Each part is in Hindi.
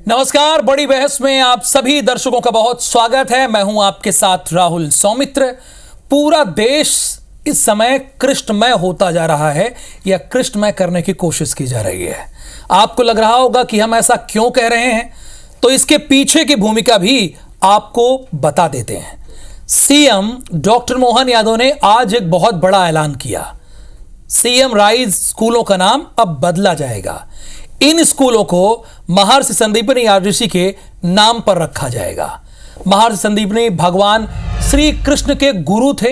नमस्कार, बड़ी बहस में आप सभी दर्शकों का बहुत स्वागत है। मैं हूं आपके साथ राहुल सौमित्र। पूरा देश इस समय कृष्णमय होता जा रहा है या कृष्णमय करने की कोशिश की जा रही है। आपको लग रहा होगा कि हम ऐसा क्यों कह रहे हैं, तो इसके पीछे की भूमिका भी आपको बता देते हैं। सीएम डॉक्टर मोहन यादव ने आज एक बहुत बड़ा ऐलान किया। सीएम राइज स्कूलों का नाम अब बदला जाएगा। इन स्कूलों को महर्षि संदीपनी ऋषि के नाम पर रखा जाएगा। महर्षि संदीपनी भगवान श्री कृष्ण के गुरु थे।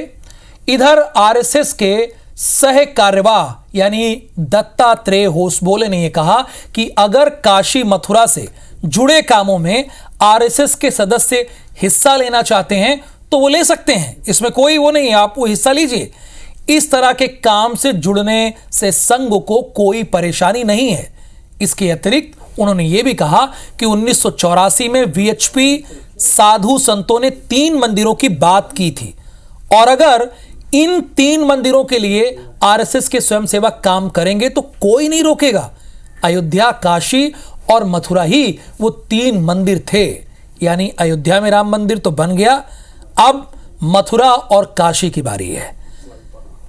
इधर आरएसएस के सह कार्यवाह यानी दत्तात्रेय होसबोले ने यह कहा कि अगर काशी मथुरा से जुड़े कामों में आरएसएस के सदस्य हिस्सा लेना चाहते हैं तो वो ले सकते हैं, इसमें कोई वो नहीं है, आप वो हिस्सा लीजिए। इस तरह के काम से जुड़ने से संघ को कोई परेशानी नहीं है। इसके अतिरिक्त उन्होंने यह भी कहा कि 1984 में वीएचपी साधु संतों ने 3 मंदिरों की बात की थी और अगर इन 3 मंदिरों के लिए आरएसएस के स्वयंसेवक काम करेंगे तो कोई नहीं रोकेगा। अयोध्या, काशी और मथुरा ही वो 3 मंदिर थे। यानी अयोध्या में राम मंदिर तो बन गया, अब मथुरा और काशी की बारी है,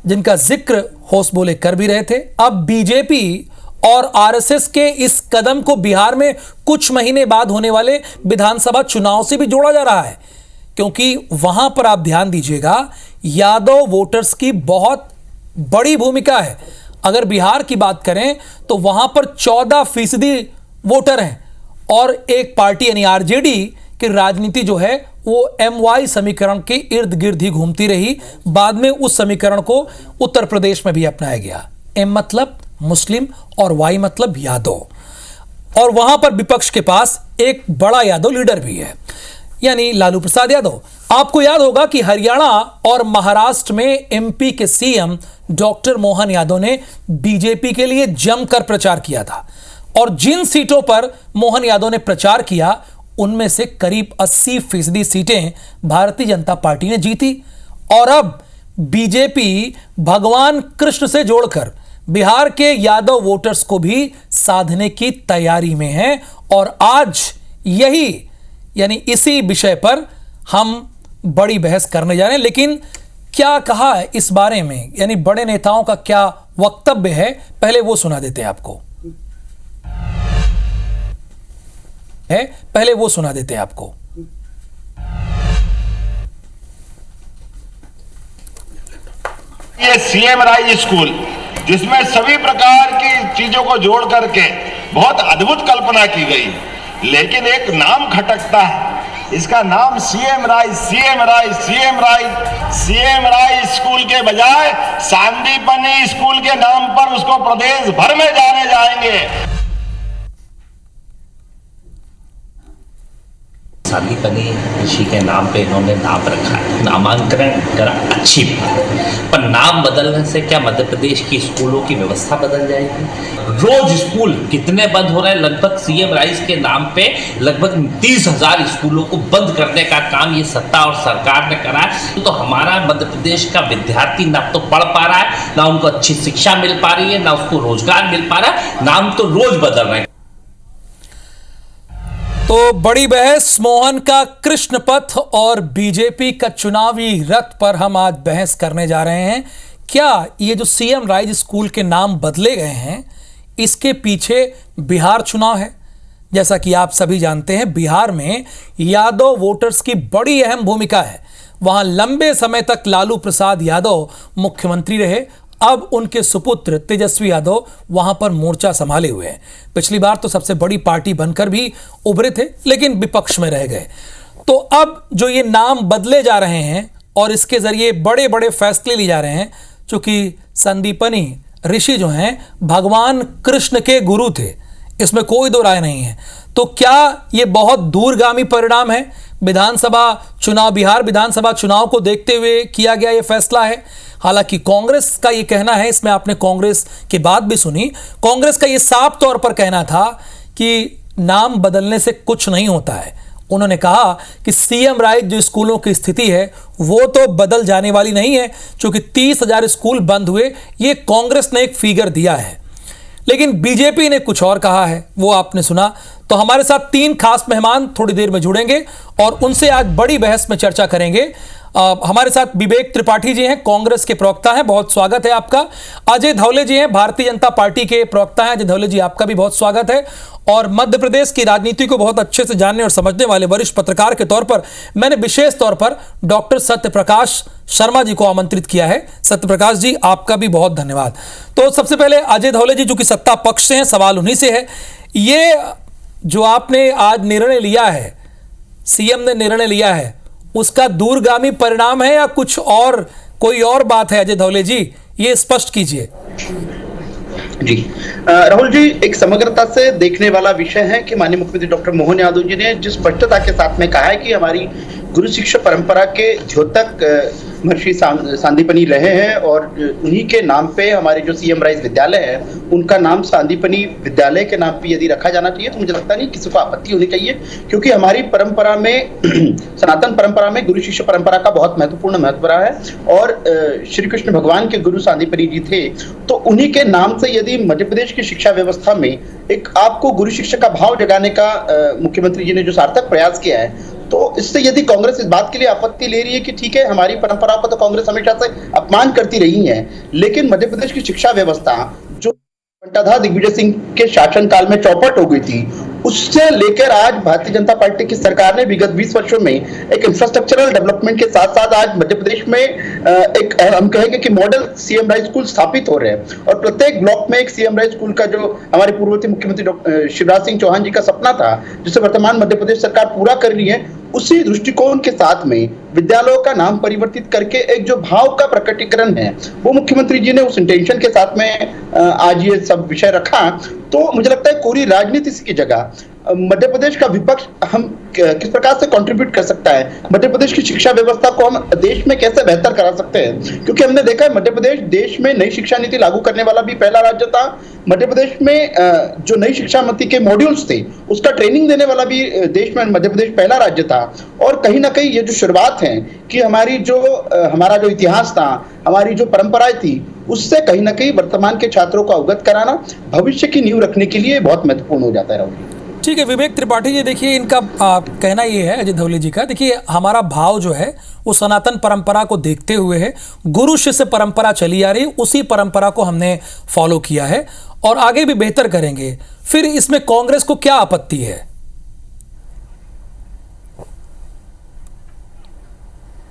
जिनका जिक्र होसबोले कर भी रहे थे। अब बीजेपी और आरएसएस के इस कदम को बिहार में कुछ महीने बाद होने वाले विधानसभा चुनाव से भी जोड़ा जा रहा है, क्योंकि वहां पर आप ध्यान दीजिएगा, यादव वोटर्स की बहुत बड़ी भूमिका है। अगर बिहार की बात करें तो वहां पर 14% वोटर हैं और एक पार्टी यानी आरजेडी की राजनीति जो है वो MY समीकरण के इर्द गिर्द ही घूमती रही। बाद में उस समीकरण को उत्तर प्रदेश में भी अपनाया गया। M मतलब मुस्लिम और Y मतलब यादव, और वहां पर विपक्ष के पास एक बड़ा यादव लीडर भी है, यानी लालू प्रसाद यादव। आपको याद होगा कि हरियाणा और महाराष्ट्र में MP के सीएम डॉक्टर मोहन यादव ने बीजेपी के लिए जमकर प्रचार किया था और जिन सीटों पर मोहन यादव ने प्रचार किया उनमें से करीब 80% सीटें भारतीय जनता पार्टी ने जीती। और अब बीजेपी भगवान कृष्ण से जोड़कर बिहार के यादव वोटर्स को भी साधने की तैयारी में है। और आज यही यानी इसी विषय पर हम बड़ी बहस करने जा रहे हैं। लेकिन क्या कहा है इस बारे में, यानी बड़े नेताओं का क्या वक्तव्य है, पहले वो सुना देते हैं आपको। ये सीएम राइज स्कूल जिसमें सभी प्रकार की चीजों को जोड़ करके बहुत अद्भुत कल्पना की गई, लेकिन एक नाम खटकता है। इसका नाम सीएम राइज स्कूल के बजाय संदीपनी स्कूल के नाम पर उसको प्रदेश भर में जाने जाएंगे। संदीपनी ऋषि के नाम पे इन्होंने नाम रखा है। नामांकन करा, अच्छी बात, पर नाम बदलने से क्या मध्य प्रदेश की स्कूलों की व्यवस्था बदल जाएगी? रोज स्कूल कितने बंद हो रहे हैं? लगभग सीएम राइज के नाम पे लगभग 30,000 स्कूलों को बंद करने का काम ये सत्ता और सरकार ने करा है। तो हमारा मध्य प्रदेश का विद्यार्थी ना तो पढ़ पा रहा है, ना उनको अच्छी शिक्षा मिल पा रही है, ना उसको रोजगार मिल पा रहा है। नाम तो रोज बदल रहे हैं। तो बड़ी बहस मोहन का कृष्ण पथ और बीजेपी का चुनावी रथ पर हम आज बहस करने जा रहे हैं। क्या ये जो सीएम राइज स्कूल के नाम बदले गए हैं इसके पीछे बिहार चुनाव है? जैसा कि आप सभी जानते हैं, बिहार में यादव वोटर्स की बड़ी अहम भूमिका है। वहां लंबे समय तक लालू प्रसाद यादव मुख्यमंत्री रहे। अब उनके सुपुत्र तेजस्वी यादव वहां पर मोर्चा संभाले हुए हैं। पिछली बार तो सबसे बड़ी पार्टी बनकर भी उभरे थे, लेकिन विपक्ष में रह गए। तो अब जो ये नाम बदले जा रहे हैं और इसके जरिए बड़े बड़े फैसले लिए जा रहे हैं, चूंकि संदीपनी ऋषि जो हैं भगवान कृष्ण के गुरु थे, इसमें कोई दो राय नहीं है। तो क्या ये बहुत दूरगामी परिणाम है? विधानसभा चुनाव, बिहार विधानसभा चुनाव को देखते हुए किया गया ये फैसला है। हालांकि कांग्रेस का ये कहना है, इसमें आपने कांग्रेस की बात भी सुनी, कांग्रेस का ये साफ तौर पर कहना था कि नाम बदलने से कुछ नहीं होता है। उन्होंने कहा कि सीएम राइज जो स्कूलों की स्थिति है वो तो बदल जाने वाली नहीं है, क्योंकि 30,000 स्कूल बंद हुए, ये कांग्रेस ने एक फिगर दिया है। लेकिन बीजेपी ने कुछ और कहा है, वो आपने सुना। तो हमारे साथ 3 खास मेहमान थोड़ी देर में जुड़ेंगे और उनसे आज बड़ी बहस में चर्चा करेंगे। हमारे साथ विवेक त्रिपाठी जी हैं, कांग्रेस के प्रवक्ता हैं, बहुत स्वागत है आपका। अजय धौले जी हैं, भारतीय जनता पार्टी के प्रवक्ता हैं। अजय धौले जी, आपका भी बहुत स्वागत है। और मध्य प्रदेश की राजनीति को बहुत अच्छे से जानने और समझने वाले वरिष्ठ पत्रकार के तौर पर मैंने विशेष तौर पर डॉक्टर सत्यप्रकाश शर्मा जी को आमंत्रित किया है। सत्यप्रकाश जी, आपका भी बहुत धन्यवाद। तो सबसे पहले अजय धौले जी, जो कि सत्ता पक्ष से हैं, सवाल उन्हीं से है। ये जो आपने आज निर्णय लिया है, सीएम ने निर्णय लिया है, उसका दूरगामी परिणाम है या कुछ और, कोई और बात है? अजय धौले जी, ये स्पष्ट कीजिए। जी राहुल जी, एक समग्रता से देखने वाला विषय है कि माननीय मुख्यमंत्री डॉक्टर मोहन यादव जी ने जिस स्पष्टता के साथ में कहा है कि हमारी गुरु शिष्य परंपरा के द्योतक महर्षि सांदीपनी रहे हैं और उन्हीं के नाम पे हमारे जो सीएम राइज विद्यालय है उनका नाम सांदीपनी विद्यालय के नाम पे यदि रखा जाना चाहिए तो मुझे लगता नहीं किसी को आपत्ति होनी चाहिए, क्योंकि हमारी परंपरा में सनातन परंपरा में गुरु शिष्य परंपरा का बहुत महत्वपूर्ण महत्व रहा है और श्री कृष्ण भगवान के गुरु सांदीपनी जी थे, तो उन्हीं के नाम से यदि मध्य प्रदेश की शिक्षा व्यवस्था में एक आपको गुरु शिष्य का भाव जगाने का मुख्यमंत्री जी ने जो सार्थक प्रयास किया है, तो इससे यदि कांग्रेस इस बात के लिए आपत्ति ले रही है कि ठीक है, हमारी परंपरा को तो कांग्रेस हमेशा से अपमान करती रही है, लेकिन मध्य प्रदेश की शिक्षा व्यवस्था जो घंटाधार दिग्विजय सिंह के शासनकाल में चौपट हो गई थी, उससे लेकर आज भारतीय जनता पार्टी की सरकार ने विगत 20 वर्षों में एक इंफ्रास्ट्रक्चरल डेवलपमेंट के साथ साथ आज मध्य प्रदेश में एक हम कहेंगे कि मॉडल सीएम राइज स्कूल स्थापित हो रहे हैं और प्रत्येक ब्लॉक में एक सीएम राइज स्कूल का जो हमारे पूर्ववर्ती मुख्यमंत्री शिवराज सिंह चौहान जी का सपना था, जिसे वर्तमान मध्य प्रदेश सरकार पूरा कर रही है, उसी दृष्टिकोण के साथ में विद्यालयों का नाम परिवर्तित करके एक जो भाव का प्रकटीकरण है वो मुख्यमंत्री जी ने उस इंटेंशन के साथ में आज ये सब विषय रखा। तो मुझे लगता है कोरी राजनीति की जगह मध्य प्रदेश का विपक्ष हम किस प्रकार से कंट्रीब्यूट कर सकता है, मध्य प्रदेश की शिक्षा व्यवस्था को हम देश में कैसे बेहतर करा सकते हैं, क्योंकि हमने देखा है मध्य प्रदेश देश में नई शिक्षा नीति लागू करने वाला भी पहला राज्य था। मध्य प्रदेश में जो नई शिक्षा नीति के मॉड्यूल्स थे उसका ट्रेनिंग देने वाला भी देश में मध्य प्रदेश पहला राज्य था। और कहीं ना कहीं ये जो शुरुआत है कि हमारा जो इतिहास था, हमारी जो परंपराएं थी, उससे कहीं ना कहीं वर्तमान के छात्रों को अवगत कराना भविष्य की नींव रखने के लिए बहुत महत्वपूर्ण हो जाता है। राहुल, ठीक है। विवेक त्रिपाठी जी, देखिए इनका कहना ये है, अजय धौले जी का, देखिए हमारा भाव जो है वो सनातन परंपरा को देखते हुए है, गुरु शिष्य परंपरा चली आ रही, उसी परंपरा को हमने फॉलो किया है और आगे भी बेहतर करेंगे। फिर इसमें कांग्रेस को क्या आपत्ति है?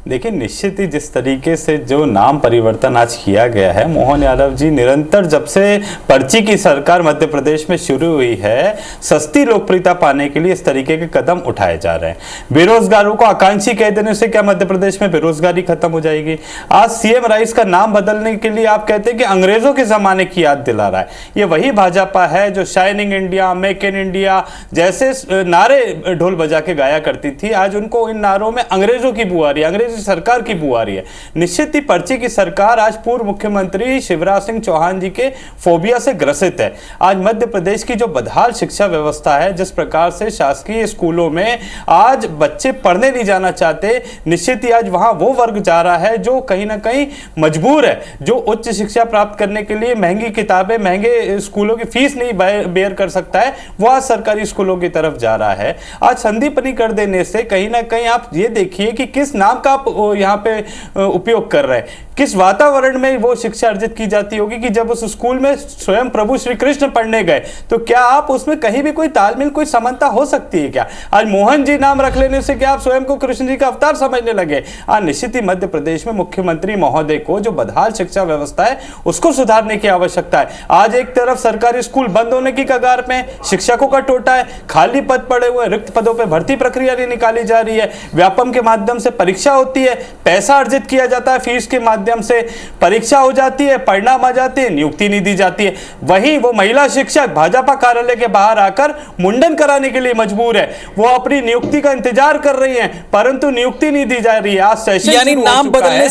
देखिए, निश्चित ही जिस तरीके से जो नाम परिवर्तन आज किया गया है, मोहन यादव जी निरंतर जब से पर्ची की सरकार मध्य प्रदेश में शुरू हुई है, सस्ती लोकप्रियता पाने के लिए इस तरीके के कदम उठाए जा रहे हैं। बेरोजगारों को आकांक्षी कह देने से क्या मध्य प्रदेश में बेरोजगारी खत्म हो जाएगी? आज सीएम राइज का नाम बदलने के लिए आप कहते हैं कि अंग्रेजों के जमाने की याद दिला रहा है। ये वही भाजपा है जो shining India, make in India जैसे नारे ढोल बजा के गाया करती थी। आज उनको इन नारों में अंग्रेजों की बू आ रही है, अंग्रेज सरकार की बू आ रही है। निश्चित ही पर्ची की सरकार आज पूर्व मुख्यमंत्री शिवराज सिंह चौहान जी के फोबिया से ग्रसित है। आज मध्य प्रदेश की जो बदहाल शिक्षा व्यवस्था है, जिस प्रकार से शासकीय स्कूलों में आज बच्चे पढ़ने नहीं जाना चाहते, निश्चित ही आज वहां वो वर्ग जा रहा है जो कहीं ना कहीं मजबूर है, जो उच्च शिक्षा प्राप्त करने के लिए महंगी किताबें, महंगे स्कूलों की फीस नहीं बेयर कर सकता है, वो आज सरकारी स्कूलों की तरफ जा रहा है। आज संदीपनी कर देने से कहीं ना कहीं आप ये देखिए कि किस नाम का आप यहाँ पे उपयोग कर रहे हैं, किस वातावरण में वो शिक्षा अर्जित की जाती होगी कि जब उस स्कूल में स्वयं प्रभु श्री कृष्ण पढ़ने गए तो क्या आप उसमें कहीं भी कोई तालमेल, कोई समानता हो सकती है क्या? आज मोहन जी नाम रख लेने से क्या आप स्वयं को कृष्ण जी का अवतार समझने लगे? आज निश्चित ही मध्य प्रदेश में मुख्यमंत्री महोदय को जो बदहाल शिक्षा व्यवस्था है उसको सुधारने की आवश्यकता है। आज एक तरफ सरकारी स्कूल बंद होने की कगार में, शिक्षकों का टोटा है, खाली पद पड़े हुए, रिक्त पदों पर भर्ती प्रक्रिया नहीं निकाली जा रही है, व्यापम के माध्यम से परीक्षा होती है, पैसा अर्जित किया जाता है, फीस के माध्यम से परीक्षा हो जाती है, परिणाम आ जाते हैं, नियुक्ति नहीं दी जाती है। वहीं वो महिला शिक्षक भाजपा कार्यालय के बाहर आकर मुंडन कराने के लिए मजबूर है, वो अपनी नियुक्ति का इंतजार कर रही हैं, परंतु नियुक्ति नहीं दी जा रही है। आज सेशन यानी नाम बदलने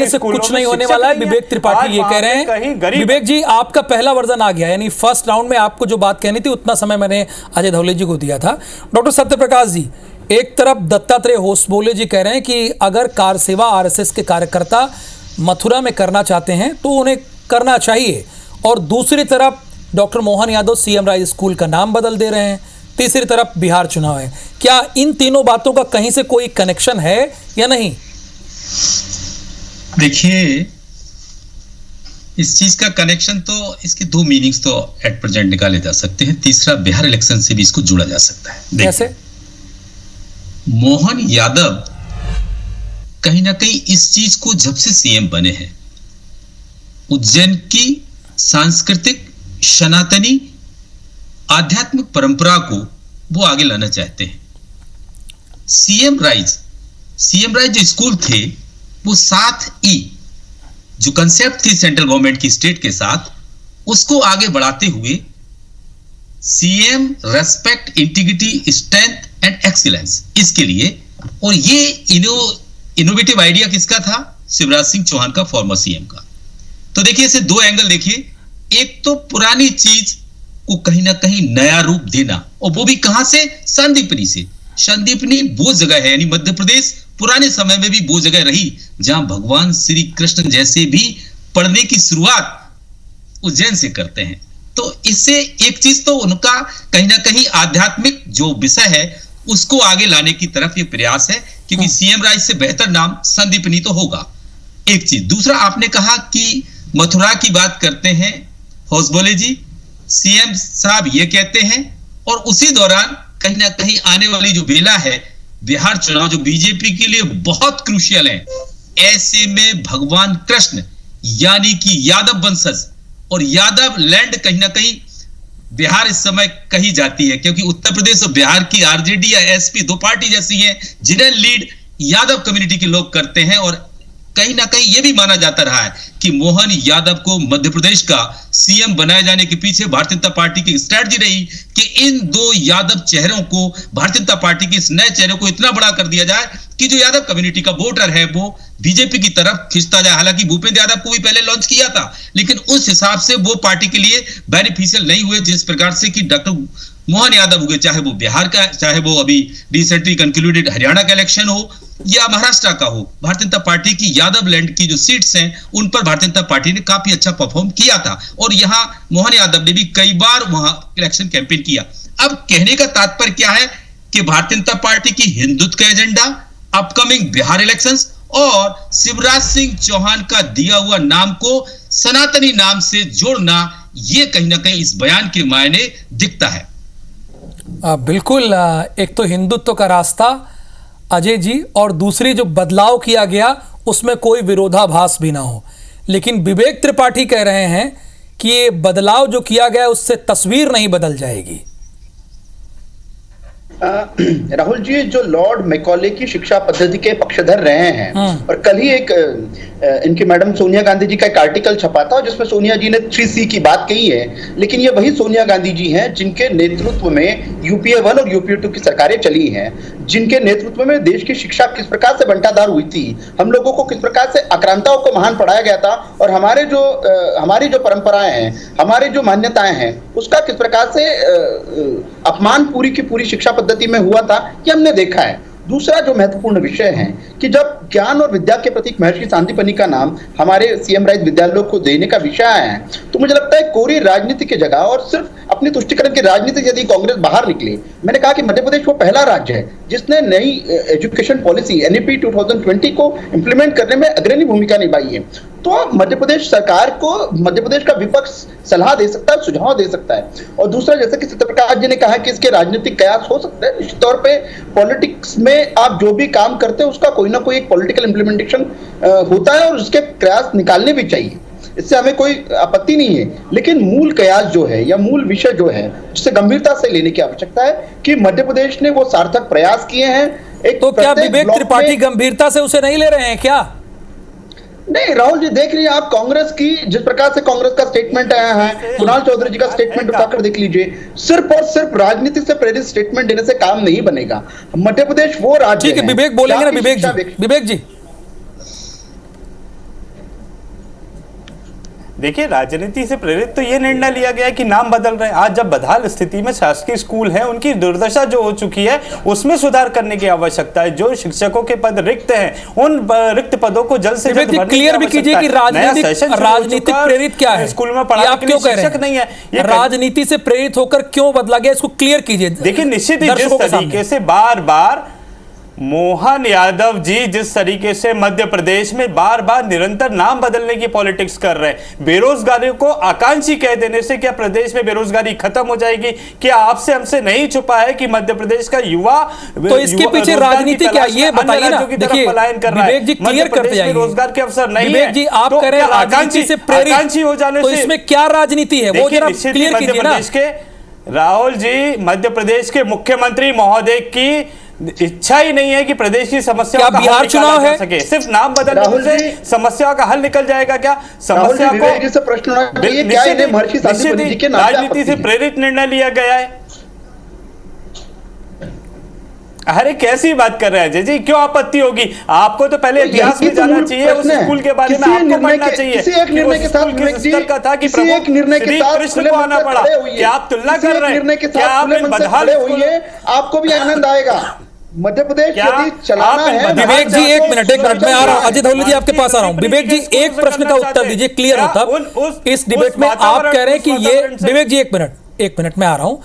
से कुछ नहीं होने वाला है। विवेक त्रिपाठी ये कह रहे हैं। विवेक जी, आपका पहला वर्जन आ गया, यानी फर्स्ट राउंड में आपको जो बात कहनी थी उतना समय मैंने अजय धौले जी को दिया था। डॉक्टर सत्यप्रकाश जी, एक तरफ दत्तात्रेय होसबोले जी कह रहे हैं कि अगर कार सेवा आरएसएस के कार्यकर्ता मथुरा में करना चाहते हैं तो उन्हें करना चाहिए, और दूसरी तरफ doctor Mohan Yadav CM rise school का नाम बदल दे रहे हैं। तीसरी तरफ बिहार चुनाव है। क्या इन तीनों बातों का कहीं से कोई कनेक्शन है या नहीं? देखिए, इस चीज का कनेक्शन तो, इसके दो मीनिंग्स तो एट प्रेजेंट निकाले जा सकते हैं। तीसरा, बिहार इलेक्शन से भी इसको जोड़ा जा सकता है। कैसे? मोहन यादव कहीं ना कहीं इस चीज को, जब से सीएम बने हैं, उज्जैन की सांस्कृतिक सनातनी आध्यात्मिक परंपरा को वो आगे लाना चाहते हैं। सीएम राइज जो स्कूल थे, वो 7E जो कंसेप्ट थी सेंट्रल गवर्नमेंट की स्टेट के साथ, उसको आगे बढ़ाते हुए CM respect, integrity, strength and excellence, इसके लिए। और ये इनोवेटिव आइडिया किसका था? शिवराज सिंह चौहान का, फॉर्मर सीएम का। तो देखिए, इसे दो एंगल देखिए। एक तो पुरानी चीज को कहीं ना कहीं नया रूप देना, और वो भी कहां से? संदीपनी से। संदीपनी वो जगह है, यानी मध्य प्रदेश पुराने समय में भी वो जगह रही जहां भगवान श्री कृष्ण जैसे भी पढ़ने की शुरुआत उज्जैन से करते हैं। तो इससे एक चीज तो उनका कहीं ना कहीं आध्यात्मिक जो विषय है उसको आगे लाने की तरफ ये प्रयास है, क्योंकि सीएम राइज से बेहतर नाम संदीपनी तो होगा, एक चीज। दूसरा, आपने कहा कि मथुरा की बात करते हैं हौसबोले जी, सीएम साहब ये कहते हैं, और उसी दौरान कहीं ना कहीं आने वाली जो बेला है, बिहार चुनाव, जो बीजेपी के लिए बहुत क्रूशियल है, ऐसे में भगवान कृष्ण यानी कि यादव वंशज और यादव लैंड कहीं ना कहीं बिहार इस समय कही जाती है, क्योंकि उत्तर प्रदेश और बिहार की आरजेडी या एसपी दो पार्टी जैसी हैं, जिन्हें लीड यादव कम्युनिटी के लोग करते हैं। और कहीं ना कहीं यह भी माना जाता रहा है कि मोहन यादव को मध्य प्रदेश का सीएम बनाए जाने के पीछे भारतीय जनता पार्टी की स्ट्रैटेजी रही कि इन दो यादव चेहरों को, भारतीय जनता पार्टी के इस नए चेहरे को इतना बड़ा कर दिया जाए कि जो यादव कम्युनिटी का वोटर है वो बीजेपी की तरफ खिंचता जाए। हालांकि भूपेंद्र यादव को भी पहले लॉन्च किया था, लेकिन उस हिसाब से वो पार्टी के लिए बेनिफिशियल नहीं हुए, जिस प्रकार से कि डॉक्टर मोहन यादव हुए, चाहे वो बिहार का, चाहे वो अभी रिसेंटली कंक्लूडेड हरियाणा का इलेक्शन हो या महाराष्ट्र का हो। भारतीय जनता पार्टी की यादव लैंड की जो सीट्स हैं, उन पर भारतीय जनता पार्टी ने काफी अच्छा परफॉर्म किया था, और यहां मोहन यादव ने भी कई बार वहां इलेक्शन कैंपेन किया। अब कहने का तात्पर्य क्या है कि भारतीय जनता पार्टी की हिंदुत्व का एजेंडा, अपकमिंग बिहार इलेक्शंस और शिवराज सिंह चौहान का दिया हुआ नाम को सनातनी नाम से जोड़ना, ये कहीं ना कहीं इस बयान के मायने दिखता है। बिल्कुल। एक तो हिंदुत्व का रास्ता अजय जी, और दूसरी जो बदलाव किया गया उसमें कोई विरोधाभास भी ना हो। लेकिन विवेक त्रिपाठी कह रहे हैं कि ये बदलाव जो किया गया उससे तस्वीर नहीं बदल जाएगी। राहुल जी, जो लॉर्ड मैकॉले की शिक्षा पद्धति के पक्षधर रहे हैं, और कल ही एक इनकी मैडम सोनिया गांधी जी का एक आर्टिकल छपा था जिसमें सोनिया जी ने 3C की बात कही है, लेकिन ये वही सोनिया गांधी जी हैं जिनके नेतृत्व में यूपीए 1 और यूपीए 2 की सरकारें चली हैं, जिनके नेतृत्व में देश की शिक्षा किस प्रकार से बंटाधार हुई थी, हम लोगों को किस प्रकार से आक्रांताओं को महान पढ़ाया गया था, और हमारी जो परंपराएं हैं, हमारी जो मान्यताएं हैं, उसका किस प्रकार से अपमान पूरी की पूरी शिक्षा पद्धति में हुआ था, ये हमने देखा है। दूसरा जो महत्वपूर्ण विषय है कि जब ज्ञान और विद्या के प्रतीक महर्षि सांदीपनि का नाम हमारे सीएम राइज विद्यालयों को देने का विषय आया है, तो मुझे लगता है कोरी राजनीति की जगह और सिर्फ अपनी तुष्टिकरण की राजनीति यदि कांग्रेस बाहर निकले, मैंने कहा कि मध्य प्रदेश वो पहला राज्य है जिसने नई एजुकेशन पॉलिसी एनईपी 2020 को इंप्लीमेंट करने में अग्रणी भूमिका निभाई है। तो मध्य प्रदेश सरकार को, मध्य प्रदेश का विपक्ष सलाह दे सकता है, सुझाव दे सकता है। और दूसरा, जैसे कि सत्यप्रकाश जी ने कहा कि इसके राजनीतिक कयास हो सकते हैं, निश्चित तौर पे पॉलिटिक्स में आप जो भी काम करते हैं उसका कोई ना कोई एक पॉलिटिकल इंप्लीमेंटेशन होता है, और उसके प्रयास निकालने भी चाहिए, इससे हमें कोई आपत्ति नहीं है। लेकिन मूल कयास जो है या मूल विषय जो है, जिसे गंभीरता से लेने की आवश्यकता है कि मध्य प्रदेश ने वो सार्थक प्रयास किए हैं। एक तो क्या विवेक त्रिपाठी गंभीरता से उसे नहीं ले रहे हैं क्या? नहीं राहुल जी, देख लीजिए आप कांग्रेस की, जिस प्रकार से कांग्रेस का स्टेटमेंट आया है, कुणाल चौधरी जी का स्टेटमेंट उठाकर देख लीजिए, सिर्फ और सिर्फ राजनीति से प्रेरित स्टेटमेंट देने से काम नहीं बनेगा। मध्य प्रदेश वो राज्य है। ठीक है, विवेक बोलेंगे ना। विवेक जी। देखिए, राजनीति से प्रेरित तो ये निर्णय लिया गया है कि नाम बदल रहे हैं। आज जब बदहाल स्थिति में शासकीय स्कूल है, उनकी दुर्दशा जो हो चुकी है, उसमें सुधार करने की आवश्यकता है। जो शिक्षकों के पद रिक्त हैं, उन रिक्त पदों को जल्द से जल्द क्लियर भी कीजिए कि राजनीतिक प्रेरित क्या है, स्कूल में पढ़ाने के लिए शिक्षक नहीं है। राजनीति से प्रेरित होकर क्यों बदला गया, इसको क्लियर कीजिए। देखिए, निश्चित ही जिस तरीके से बार बार मोहन यादव जी जिस तरीके से मध्य प्रदेश में बार बार निरंतर नाम बदलने की पॉलिटिक्स कर रहे हैं, बेरोजगारी को आकांक्षी कह देने से क्या प्रदेश में बेरोजगारी खत्म हो जाएगी? क्या आपसे हमसे नहीं छुपा है कि मध्य प्रदेश का युवा तो इसके पीछे राजनीति क्या, ये बताइए ना। देखिए, पलायन कर रहा विवेक जी क्लियर करते जाइए। रोजगार के अवसर नहीं है। विवेक जी, आप कह रहे हैं राजनीति से प्रेरित हो जाने तो इसमें क्या राजनीति है, वो जरा क्लियर कीजिए ना। राहुल जी, मध्य प्रदेश के मुख्यमंत्री महोदय की इच्छा ही नहीं है कि प्रदेश की समस्याओं का बिहार चुनाव है सके। सिर्फ नाम बदलने से समस्या का हल निकल जाएगा क्या? समस्या को राजनीति से प्रेरित निर्णय लिया गया है। अरे कैसी बात कर रहे हैं अजय जी, क्यों आपत्ति होगी? आपको तो पहले इतिहास में जाना चाहिए, उस स्कूल के बारे में आपको पढ़ना चाहिए। एक निर्णय के साथ कृष्ण को आना पड़ा। क्या आप तुलना कर रहे हैं? क्या आप बदहाल आपको भी आनंद आएगा? मध्य प्रदेश यदि चलाना है। विवेक जी, एक मिनट मैं आ रहा हूं। अजय धौले जी, आपके पास आ रहा हूं। विवेक जी, एक प्रश्न का उत्तर दीजिए, क्लियर होता। इस डिबेट में आप कह रहे हैं कि ये, विवेक जी एक मिनट मैं आ रहा हूं।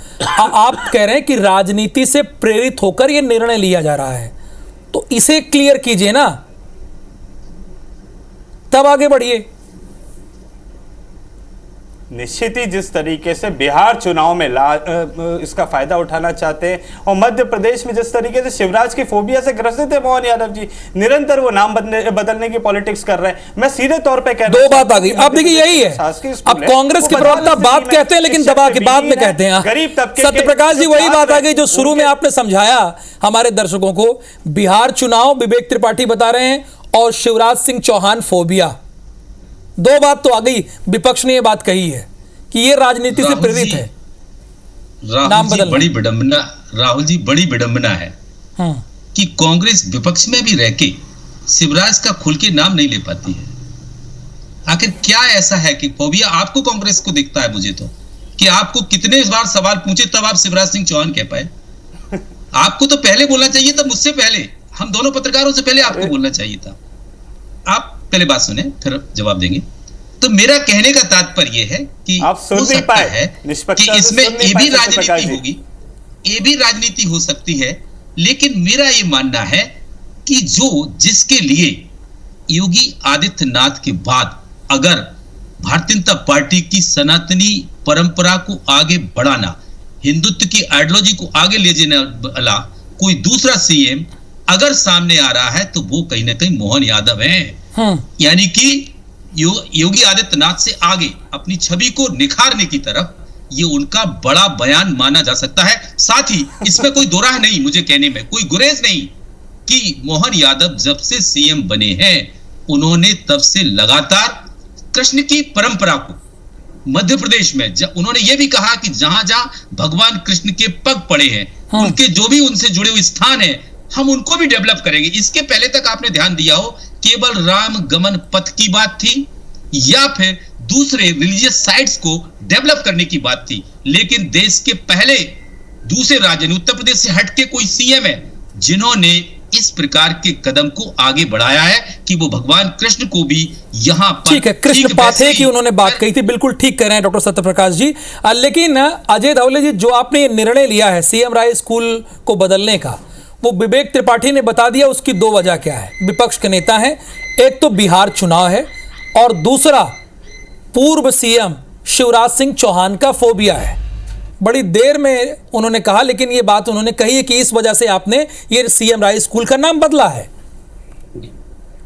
आप कह रहे हैं कि राजनीति से प्रेरित होकर यह निर्णय लिया जा रहा है, तो इसे क्लियर कीजिए ना, तब आगे बढ़िए। निश्चित ही जिस तरीके से बिहार चुनाव में इसका फायदा उठाना चाहते हैं और मध्य प्रदेश में जिस तरीके से शिवराज की फोबिया से ग्रसित है मोहन यादव जी, निरंतर वो नाम बदलने की पॉलिटिक्स कर रहे हैं। मैं सीधे तौर पे कह रहा हूं, दो बात आ गई। अब देखिए, यही है, अब कांग्रेस के प्रवक्ता बात कहते हैं लेकिन दबा के बाद में कहते हैं। गरीब तबके सत्यप्रकाश जी, वही बात आ गई जो शुरू में आपने समझाया हमारे दर्शकों को। बिहार चुनाव विवेक त्रिपाठी बता रहे हैं और शिवराज सिंह चौहान फोबिया, दो बात तो आ गई। विपक्ष ने यह बात कही है कि यह राजनीति से प्रेरित है। नाम बदल बड़ी विडंबना, राहुल जी बड़ी विडंबना है कि कांग्रेस विपक्ष में भी रह के शिवराज का खुल के नाम नहीं ले पाती है। आखिर क्या ऐसा है कि फोबिया आपको कांग्रेस को दिखता है? मुझे तो कि आपको कितने बार सवाल पूछे तब आप शिवराज सिंह चौहान कह पाए? आपको तो पहले बोलना चाहिए था, मुझसे पहले, हम दोनों पत्रकारों से पहले आपको बोलना चाहिए था। आप पहले बात सुने फिर जवाब देंगे। तो मेरा कहने का तात्पर्य है कि आप सुन नहीं पाए कि इसमें ये भी राजनीति होगी, ये भी राजनीति हो सकती है, लेकिन मेरा ये मानना है कि जिसके लिए योगी आदित्यनाथ के बाद अगर भारतीय जनता पार्टी की सनातनी परंपरा को आगे बढ़ाना, हिंदुत्व की आइडियोलॉजी को आगे ले जाने वाला कोई दूसरा सीएम अगर सामने आ रहा है तो वो कहीं ना कहीं मोहन यादव हैं। यानी कि योगी आदित्यनाथ से आगे अपनी छवि को निखारने की तरफ ये उनका बड़ा बयान माना जा सकता है। साथ ही इसमें कोई दो राह नहीं, मुझे कहने में कोई गुरेज नहीं कि मोहन यादव जब से सीएम बने हैं उन्होंने तब से लगातार कृष्ण की परंपरा को मध्य प्रदेश में उन्होंने ये भी कहा कि जहां जहां भगवान कृष्ण के पग पड़े हैं, उनके जो भी उनसे जुड़े हुए स्थान है, हम उनको भी डेवलप करेंगे। इसके पहले तक आपने ध्यान दिया हो केवल राम गमन पथ की बात थी या फिर दूसरे रिलीजियस साइट्स को डेवलप करने की बात थी, लेकिन देश के पहले दूसरे राज्य उत्तर प्रदेश से हटके कोई सीएम है जिन्होंने इस प्रकार के कदम को आगे बढ़ाया है कि वो भगवान कृष्ण को भी यहां पर ठीक है, कृष्ण पाथे की उन्होंने बात कही थी, बिल्कुल ठीक कह रहे हैं डॉक्टर सत्यप्रकाश जी। लेकिन अजय धौले जी, जो आपने निर्णय लिया है सीएम राय स्कूल को बदलने का, वो विवेक त्रिपाठी ने बता दिया, उसकी दो वजह क्या है। विपक्ष के नेता हैं, एक तो बिहार चुनाव है और दूसरा पूर्व सीएम शिवराज सिंह चौहान का फोबिया है। बड़ी देर में उन्होंने कहा, लेकिन ये बात उन्होंने कही है कि इस वजह से आपने ये सीएम राय स्कूल का नाम बदला है।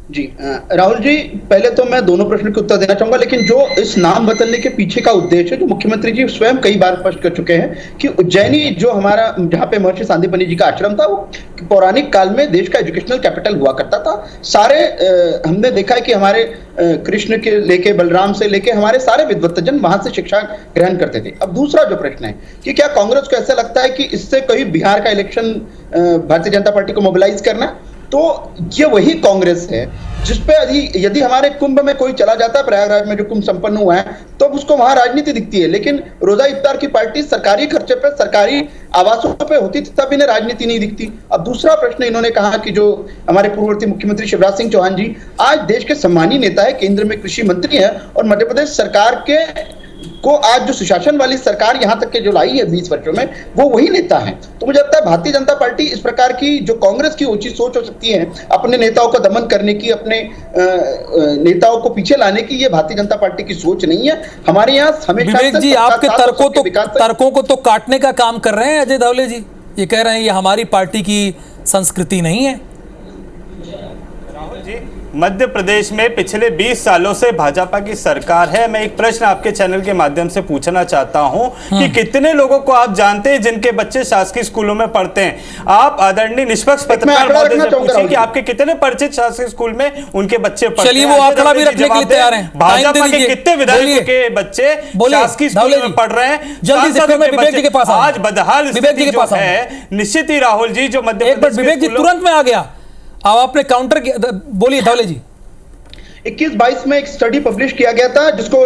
जी राहुल जी, पहले तो मैं दोनों प्रश्न के उत्तर देना चाहूंगा, लेकिन जो इस नाम बदलने के पीछे का उद्देश्य है, जो मुख्यमंत्री जी स्वयं कई बार स्पष्ट कर चुके हैं कि उज्जैनी जो हमारा जहाँ पे महर्षि सांदीपनि जी का आश्रम था, वो पौराणिक काल में देश का एजुकेशनल कैपिटल हुआ करता था। सारे हमने देखा है कि हमारे कृष्ण के लेके बलराम से लेके हमारे सारे विद्वत्तजन वहां से शिक्षा ग्रहण करते थे। अब दूसरा जो प्रश्न है कि क्या कांग्रेस को ऐसा लगता है कि इससे कहीं बिहार का इलेक्शन भारतीय जनता पार्टी को मोबिलाइज करना, तो ये वही कांग्रेस है जिसपे यदि हमारे कुंभ में कोई चला जाता है, प्रयागराज में जो कुंभ संपन्न हुआ है, तो उसको वहां राजनीति दिखती है, लेकिन रोजा इफ्तार की पार्टी सरकारी खर्चे पे, सरकारी आवासों पे होती थी, तब इन्हें राजनीति नहीं दिखती। अब दूसरा प्रश्न इन्होंने कहा कि जो हमारे पूर्ववर्ती मुख्यमंत्री शिवराज सिंह चौहान जी आज देश के सम्मानीय नेता है, केंद्र में कृषि मंत्री है, और मध्य प्रदेश सरकार को आज जो सुशासन वाली सरकार यहां तक के जो लाई है 20 वर्षों में, वो वही नेता है। तो मुझे लगता है भारतीय जनता पार्टी इस प्रकार की जो कांग्रेस की ऊंची सोच हो सकती है अपने नेताओं का दमन करने की, अपने नेताओं को पीछे लाने की, ये भारतीय जनता पार्टी की सोच नहीं है। हमारे यहाँ हमेशा विवेक जी आपके तर्कों को तो काटने का काम कर रहे हैं अजय धवले जी। ये कह रहे हैं ये हमारी पार्टी की संस्कृति नहीं है। राहुल जी, मध्य प्रदेश में पिछले 20 सालों से भाजपा की सरकार है। मैं एक प्रश्न आपके चैनल के माध्यम से पूछना चाहता हूं कि कितने लोगों को आप जानते हैं जिनके बच्चे शासकीय स्कूलों में पढ़ते हैं? आप आदरणीय निष्पक्ष पत्रकार महोदय से पूछिए कि आपके कितने परिचित शासकीय स्कूल में उनके बच्चे पढ़ते हैं। चलिए वो आंकड़ा भी रखने के लिए तैयार हैं। भाजपा के कितने विधायकों के बच्चे शासकीय स्कूल में पढ़ रहे हैं? जल्दी से विवेक जी के पास आज बदहाल स्थिति जो है, निश्चित ही राहुल जी, जो मध्य प्रदेश विवेक जी तुरंत में आ गया। अब आपने काउंटर बोलिए धवले जी। 21-22 में एक स्टडी पब्लिश किया गया था जिसको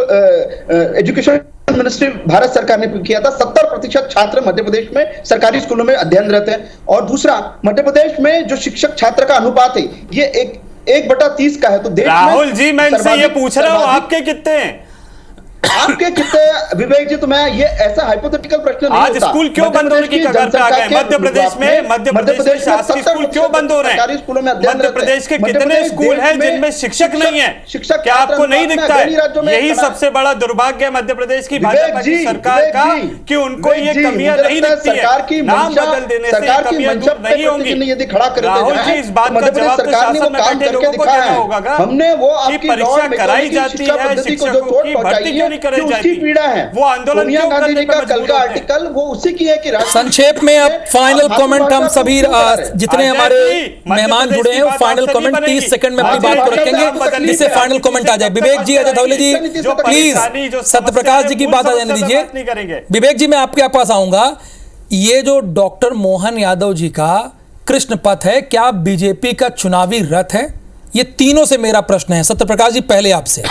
एजुकेशन मिनिस्ट्री भारत सरकार ने किया था। 70% छात्र मध्य प्रदेश में सरकारी स्कूलों में अध्ययनरत हैं। और दूसरा, मध्य प्रदेश में जो शिक्षक छात्र का अनुपात है ये 1/30 का है। तो देश राहुल जी, मैं इनसे ये पूछ रहा हूं आपके कितने हैं? आपके कितने विवेक जी? तो मैं ये ऐसा हाइपोथेटिकल प्रश्न नहीं आज होता। स्कूल क्यों बंद होने की कगार पे आ गए? मध्य प्रदेश में शासकीय स्कूल क्यों बंद हो रहे हैं? सरकारी स्कूलों में मध्य प्रदेश के कितने स्कूल हैं जिनमें शिक्षक नहीं है? शिक्षक क्या आपको नहीं दिखता है? यही सबसे बड़ा दुर्भाग्य है मध्य प्रदेश की भाजपा की सरकार का कि उनको ये कमियां नहीं दिखती है। नाम बदल देने से कमियां दूर नहीं होंगी। यदि खड़ा कर राहुल जी, इस बात का जवाब तो शासन में बैठे लोगों को देना होगा। हमने वो आपकी परीक्षा कराई जाती है, शिक्षकों की भर्ती क्यों नहीं कराई जाती? पीड़ा है वो आंदोलन क्यों गांधी जी का कल का आर्टिकल वो उसी की है कि संक्षेप में अब फाइनल कमेंट हम सभी जितने हमारे मेहमान जुड़े हैं वो फाइनल कमेंट 30 सेकंड में अपनी बात को रखेंगे जिससे फाइनल कमेंट आ जाए। विवेक जी, अजय धवले जी प्लीज सत्यप्रकाश जी की बात आ जाने दीजिए। विवेक जी मैं आपके पास आऊंगा। ये जो डॉक्टर मोहन यादव जी का कृष्ण पथ है, क्या बीजेपी का चुनावी रथ है? ये तीनों से मेरा प्रश्न है। सत्यप्रकाश जी पहले आपसे।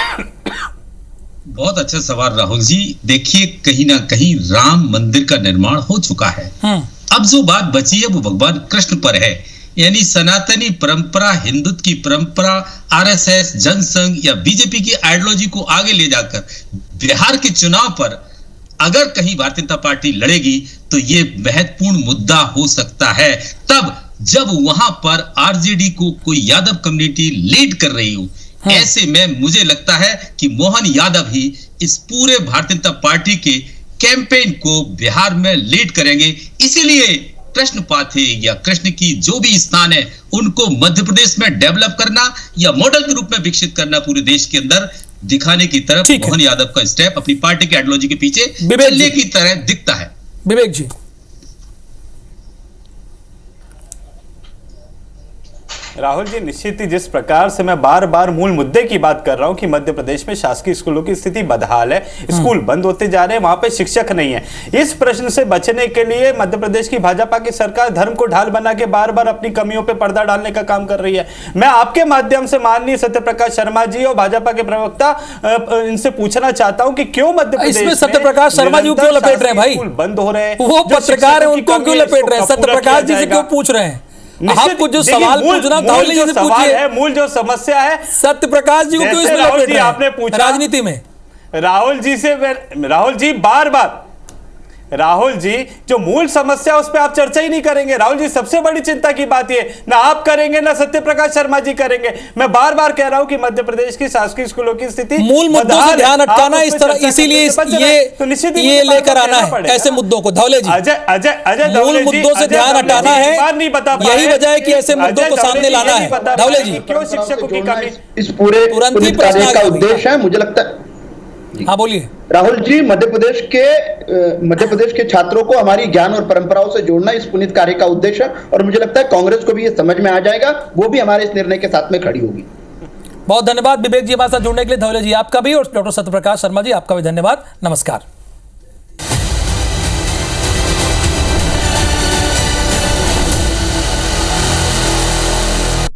बहुत अच्छा सवाल राहुल जी। देखिए, कहीं ना कहीं राम मंदिर का निर्माण हो चुका है। अब जो बात बची है वो भगवान कृष्ण पर है, यानी सनातनी परंपरा, हिंदुत्व की परंपरा, आरएसएस, जनसंघ या बीजेपी की आइडियोलॉजी को आगे ले जाकर बिहार के चुनाव पर अगर कहीं भारतीय जनता पार्टी लड़ेगी तो ये महत्वपूर्ण मुद्दा हो सकता है। तब जब वहां पर आरजेडी को कोई यादव कम्युनिटी लीड कर रही हो, ऐसे में मुझे लगता है कि मोहन यादव ही इस पूरे भारतीय जनता पार्टी के कैंपेन को बिहार में लीड करेंगे। इसीलिए कृष्ण पाथे या कृष्ण की जो भी स्थान है उनको मध्य प्रदेश में डेवलप करना या मॉडल के रूप में विकसित करना पूरे देश के अंदर दिखाने की तरफ मोहन यादव का स्टेप अपनी पार्टी की आइडियोलॉजी के पीछे चलने की तरह दिखता है। विवेक जी। राहुल जी, निश्चित ही जिस प्रकार से मैं बार बार मूल मुद्दे की बात कर रहा हूं कि मध्य प्रदेश में शासकीय स्कूलों की स्थिति बदहाल है, स्कूल बंद होते जा रहे हैं, वहां पे शिक्षक नहीं है। इस प्रश्न से बचने के लिए मध्य प्रदेश की भाजपा की सरकार धर्म को ढाल बना के बार बार अपनी कमियों पे पर्दा डालने का काम कर रही है। मैं आपके माध्यम से माननीय सत्यप्रकाश शर्मा जी और भाजपा के प्रवक्ता इनसे पूछना चाहता हूं कि क्यों मध्य प्रदेश में सत्यप्रकाश शर्मा जी क्यों लपेट रहे हैं? भाई बंद हो रहे हैं, वो पत्रकार है, उनको क्यों लपेट रहे हैं? सत्यप्रकाश जी से क्यों पूछ रहे हैं? आपको जो सवाल पूछना धवले जी से पूछिए। मूल जो समस्या है सत्यप्रकाश जी को क्यों इसमें लपेट रहे हैं? आपने पूछा राजनीति में राहुल जी से, राहुल जी बार बार, राहुल जी जो मूल समस्या उस पर आप चर्चा ही नहीं करेंगे। राहुल जी, सबसे बड़ी चिंता की बात ये ना आप करेंगे ना सत्यप्रकाश शर्मा जी करेंगे। मैं बार बार कह रहा हूं कि मध्य प्रदेश की शासकीय स्कूलों की स्थिति मूल मुद्दों से ध्यान हटाना, इस तरह इसीलिए ये लेकर आना है ऐसे मुद्दों को। धवले जी, अजय मूल मुद्दों से ध्यान हटाना है, यही वजह है कि ऐसे मुद्दों को सामने लाना है। धवले जी, क्यों शिक्षकों की कमी? इस पूरे कार्य का उद्देश्य है, मुझे लगता है। हाँ बोलिए। राहुल जी, मध्य प्रदेश के छात्रों को हमारी ज्ञान और परंपराओं से जोड़ना इस पुनीत कार्य का उद्देश्य है और मुझे लगता है कांग्रेस को भी ये समझ में आ जाएगा, वो भी हमारे इस निर्णय के साथ में खड़ी होगी। बहुत धन्यवाद विवेक जी हमारे साथ जुड़ने के लिए। धवले जी आपका भी और डॉक्टर सत्यप्रकाश शर्मा जी आपका भी धन्यवाद। नमस्कार।